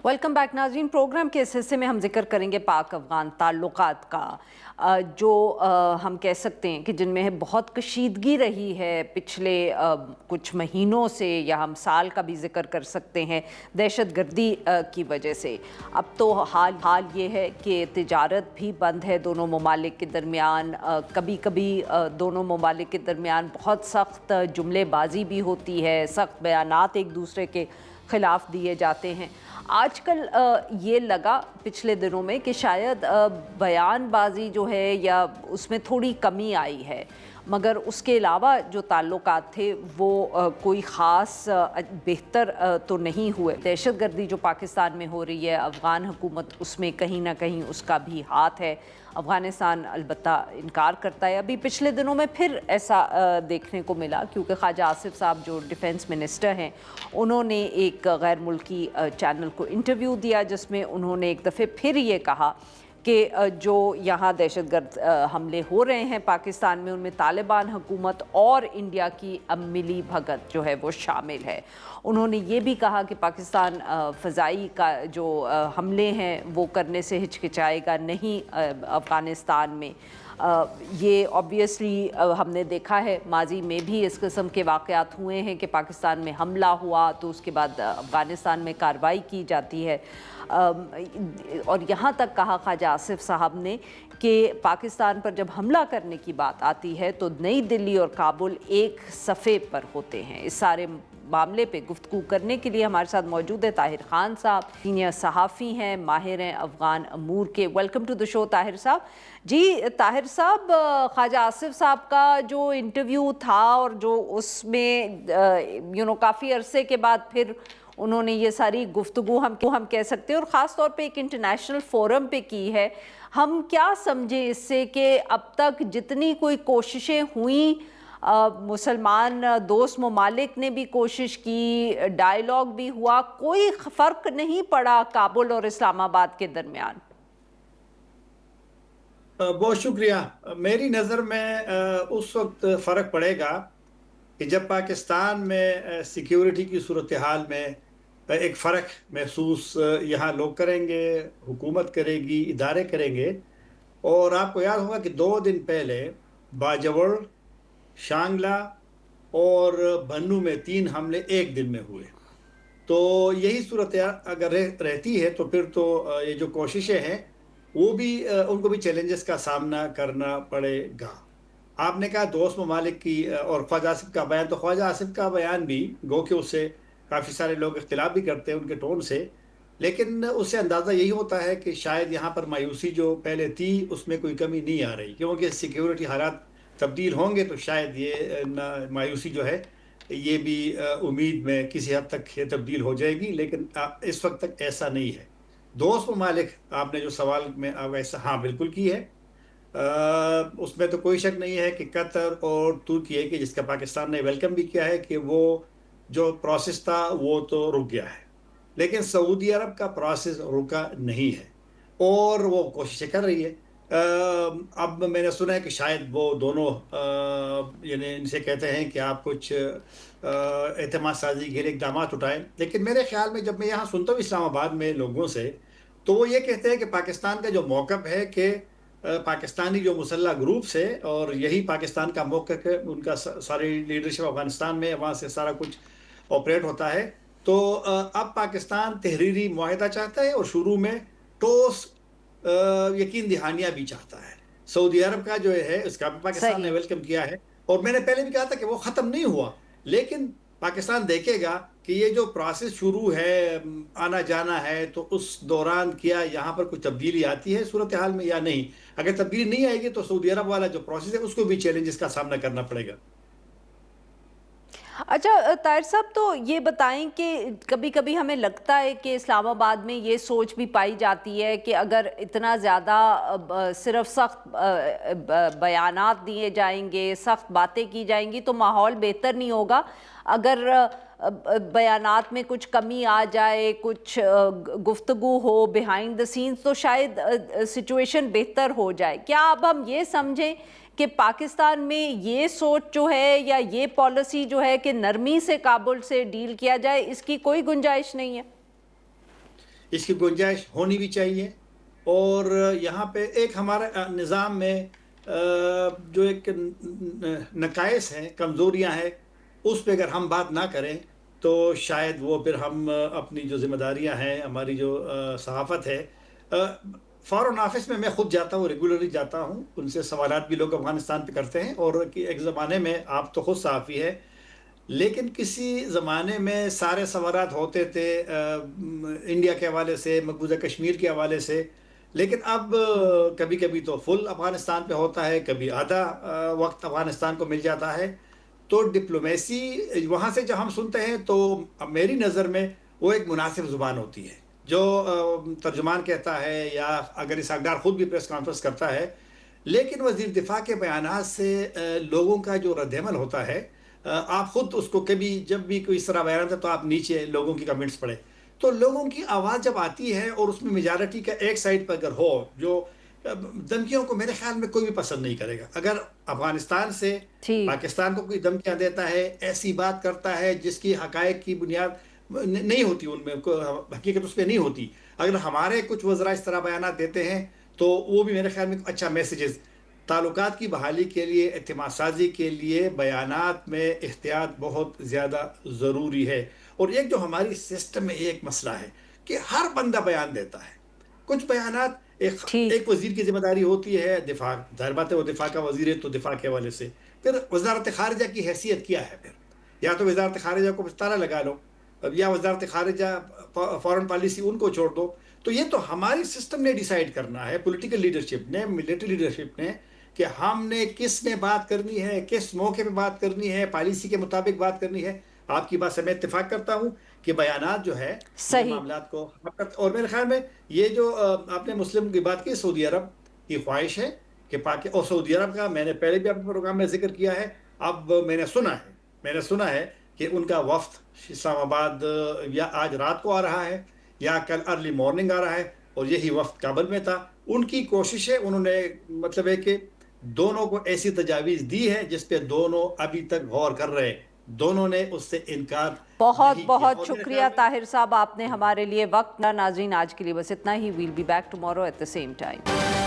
Welcome back नाज़रीन। Programme के इस हिस्से में हम जिक्र करेंगे पाक अफ़गान ताल्लुकात का, जो हम कह सकते हैं कि जिनमें बहुत कशीदगी रही है पिछले कुछ महीनों से, या हम साल का भी जिक्र कर सकते हैं दहशत गर्दी की वजह से। अब तो हाल ये है कि तिजारत भी बंद है दोनों ममालिक के दरमियान। कभी कभी दोनों ममालिक के दरमियान बहुत सख्त जुमलेबाजी भी होती है, सख्त बयानात एक दूसरे के ख़िलाफ़ दिए जाते हैं। आजकल ये लगा पिछले दिनों में कि शायद बयानबाजी जो है या उसमें थोड़ी कमी आई है, मगर उसके अलावा जो ताल्लुकात थे वो कोई ख़ास बेहतर तो नहीं हुए। दहशतगर्दी जो पाकिस्तान में हो रही है, अफ़गान हुकूमत उसमें कहीं ना कहीं उसका भी हाथ है। अफ़गानिस्तान अलबत्ता इनकार करता है। अभी पिछले दिनों में फिर ऐसा देखने को मिला, क्योंकि ख्वाजा आसिफ साहब जो डिफेंस मिनिस्टर हैं, उन्होंने एक गैर मुल्की चैनल को इंटरव्यू दिया, जिसमें उन्होंने एक दफ़े फिर ये कहा कि जो यहाँ दहशतगर्द हमले हो रहे हैं पाकिस्तान में, उनमें तालिबान हुकूमत और इंडिया की मिली भगत जो है वो शामिल है। उन्होंने ये भी कहा कि पाकिस्तान फ़ज़ाई का जो हमले हैं वो करने से हिचकिचाएगा नहीं अफ़गानिस्तान में। ये ऑब्वियसली हमने देखा है माजी में भी इस किस्म के वाक़यात हुए हैं कि पाकिस्तान में हमला हुआ तो उसके बाद अफ़गानिस्तान में कार्रवाई की जाती है। और यहाँ तक कहा ख्वाजा आसिफ साहब ने कि पाकिस्तान पर जब हमला करने की बात आती है तो नई दिल्ली और काबुल एक सफ़े पर होते हैं। इस सारे मामले पे गुफ्तगू करने के लिए हमारे साथ मौजूद है ताहिर ख़ान साहब, सीनियर सहाफ़ी हैं, माहिर हैं अफ़गान अमूर के। Welcome to the show Tahir साहब। जी ताहिर साहब, ख्वाजा आसिफ साहब का जो इंटरव्यू था और जो उसमें काफ़ी अरसे के बाद फिर उन्होंने ये सारी गुफ्तगू हम कह सकते हैं, और ख़ास तौर पे एक इंटरनेशनल फोरम पे की है। हम क्या समझे इससे कि अब तक जितनी कोई कोशिशें हुई, मुसलमान दोस्त ममालिक ने भी कोशिश की, डायलॉग भी हुआ, कोई फ़र्क नहीं पड़ा काबुल और इस्लामाबाद के दरमियान। बहुत शुक्रिया। मेरी नज़र में उस वक्त फ़र्क पड़ेगा कि जब पाकिस्तान में सिक्योरिटी की सूरत हाल में एक फ़र्क महसूस यहाँ लोग करेंगे, हुकूमत करेगी, इदारे करेंगे। और आपको याद होगा कि 2 दिन पहले बाजवड़, शांगला और बन्नू में 3 हमले एक दिन में हुए। तो यही सूरत अगर रहती है तो फिर तो ये जो कोशिशें हैं वो भी उनको भी चैलेंजेस का सामना करना पड़ेगा। आपने कहा दोस्त ममालिक की और ख्वाजा आसिफ का बयान, तो ख्वाजा आसिफ का बयान भी गो कि उससे काफ़ी सारे लोग इख्तिलाफ भी करते हैं उनके टोन से, लेकिन उससे अंदाज़ा यही होता है कि शायद यहाँ पर मायूसी जो पहले थी उसमें कोई कमी नहीं आ रही, क्योंकि सिक्योरिटी हालात तब्दील होंगे तो शायद ये मायूसी जो है ये भी उम्मीद में किसी हद तक ये तब्दील हो जाएगी, लेकिन इस वक्त तक ऐसा नहीं है। दोस्त ममालिक, आपने जो सवाल में वैसा हाँ बिल्कुल की है। उसमें तो कोई शक नहीं है कि कतर और तुर्की है कि जिसका पाकिस्तान ने वेलकम भी किया है कि वो जो प्रोसेस था वो तो रुक गया है, लेकिन सऊदी अरब का प्रोसेस रुका नहीं है और वो कोशिशें कर रही है। अब मैंने सुना है कि शायद वो दोनों यानी इनसे कहते हैं कि आप कुछ एतमाद साजी के लिए इकदाम उठाएं, लेकिन मेरे ख्याल में जब मैं यहाँ सुनता हूँ इस्लामाबाद में लोगों से, तो वो ये कहते हैं कि पाकिस्तान का जो मौक़िफ़ है कि पाकिस्तानी जो मुसल्लह ग्रुप्स है, और यही पाकिस्तान का मौक़िफ़ है, उनका सारी लीडरशिप अफ़गानिस्तान में, वहाँ से सारा कुछ ऑपरेट होता है। तो अब पाकिस्तान तहरीरी मुआहिदा चाहता है और शुरू में ठोस यकीन दहानियाँ भी चाहता है। सऊदी अरब का जो है उसका भी पाकिस्तान ने वेलकम किया है, और मैंने पहले भी कहा था कि वो ख़त्म नहीं हुआ, लेकिन पाकिस्तान देखेगा कि ये जो प्रोसेस शुरू है, आना जाना है, तो उस दौरान क्या यहाँ पर कुछ तब्दीली आती है सूरत हाल में या नहीं। अगर तब्दीली नहीं आएगी तो सऊदी अरब वाला जो प्रोसेस है उसको भी चैलेंजेस का सामना करना पड़ेगा। अच्छा ताहिर साहब, तो ये बताएं कि कभी कभी हमें लगता है कि इस्लामाबाद में ये सोच भी पाई जाती है कि अगर इतना ज़्यादा सिर्फ सख्त बयानात दिए जाएंगे, सख्त बातें की जाएंगी तो माहौल बेहतर नहीं होगा। अगर बयानात में कुछ कमी आ जाए, कुछ गुफ्तगू हो बिहाइंड द सीन्स, तो शायद सिचुएशन बेहतर हो जाए। क्या अब हम ये समझें कि पाकिस्तान में ये सोच जो है या ये पॉलिसी जो है कि नरमी से काबुल से डील किया जाए, इसकी कोई गुंजाइश नहीं है? اس کی گنجائش ہونی بھی چاہیے. اور یہاں پہ ایک ہمارا نظام میں جو ایک نقائص ہیں، کمزوریاں ہیں، اس پہ اگر ہم بات نہ کریں تو شاید وہ پھر ہم اپنی جو ذمہ داریاں ہیں، ہماری جو صحافت ہے، فارن آفس میں خود جاتا ہوں، ریگولرلی جاتا ہوں، ان سے سوالات بھی لوگ افغانستان پہ کرتے ہیں. اور ایک زمانے میں آپ تو خود صحافی ہے، لیکن کسی زمانے میں سارے سوالات ہوتے تھے انڈیا کے حوالے سے، مقبوضہ کشمیر کے حوالے سے. لیکن اب کبھی کبھی تو فل افغانستان پہ ہوتا ہے، کبھی آدھا وقت افغانستان کو مل جاتا ہے. تو ڈپلومیسی وہاں سے جب ہم سنتے ہیں تو میری نظر میں وہ ایک مناسب زبان ہوتی ہے، جو ترجمان کہتا ہے یا اگر اسحاق خود بھی پریس کانفرنس کرتا ہے. لیکن وزیر دفاع کے بیانات سے لوگوں کا جو رد عمل ہوتا ہے، آپ خود اس کو کبھی جب بھی کوئی اس طرح بیان ہے تو آپ نیچے لوگوں کی کمنٹس پڑھیں، تو لوگوں کی آواز جب آتی ہے اور اس میں میجارٹی کا ایک سائڈ پر اگر ہو، جو دھمکیوں کو میرے خیال میں کوئی بھی پسند نہیں کرے گا. اگر افغانستان سے ٹھیک. پاکستان کو کوئی دھمکیاں دیتا ہے، ایسی بات کرتا ہے جس کی حقائق کی بنیاد نہیں ہوتی، ان میں حقیقت اس پہ نہیں ہوتی، اگر ہمارے کچھ وزراء اس طرح بیانات دیتے ہیں تو وہ بھی میرے خیال میں اچھا میسیجز. تعلقات کی بحالی کے لیے، اعتماد سازی کے لیے بیانات میں احتیاط بہت زیادہ ضروری ہے. اور ایک جو ہماری سسٹم میں ایک مسئلہ ہے کہ ہر بندہ بیان دیتا ہے. کچھ بیانات ٹھیک. ایک وزیر کی ذمہ داری ہوتی ہے، دفاع، ظاہر بات ہے وہ دفاع کا وزیر ہے تو دفاع کے حوالے سے. پھر وزارت خارجہ کی حیثیت کیا ہے؟ پھر یا تو وزارت خارجہ کو تالا لگا لو، یا وزارت خارجہ فارن پالیسی ان کو چھوڑ دو. تو یہ تو ہماری سسٹم نے ڈیسائیڈ کرنا ہے، پولیٹیکل لیڈرشپ نے، ملٹری لیڈرشپ نے، کہ ہم نے کس نے بات کرنی ہے، کس موقع پہ بات کرنی ہے، پالیسی کے مطابق بات کرنی ہے. آپ کی بات سے میں اتفاق کرتا ہوں کہ بیانات جو ہے یہ صحیح. معاملات کو، اور میرے خیال میں یہ جو آپ نے مسلم کی بات کی، سعودی عرب کی خواہش ہے کہ اور سعودی عرب کا میں نے پہلے بھی اپنے پروگرام میں ذکر کیا ہے. اب میں نے سنا ہے کہ ان کا وفد اسلام آباد یا آج رات کو آ رہا ہے یا کل ارلی مارننگ آ رہا ہے، اور یہی وفد کابل میں تھا. ان کی کوشش ہے، انہوں نے مطلب ہے کہ دونوں کو ایسی تجاویز دی ہے جس پہ دونوں ابھی تک غور کر رہے ہیں، دونوں نے اس سے انکار بہت نہیں کیا. بہت اور میرے شکریہ خیال میں طاہر صاحب، آپ نے ہمارے لیے وقت. ناظرین آج کے لیے بس اتنا ہی. Well be back tomorrow at the same time.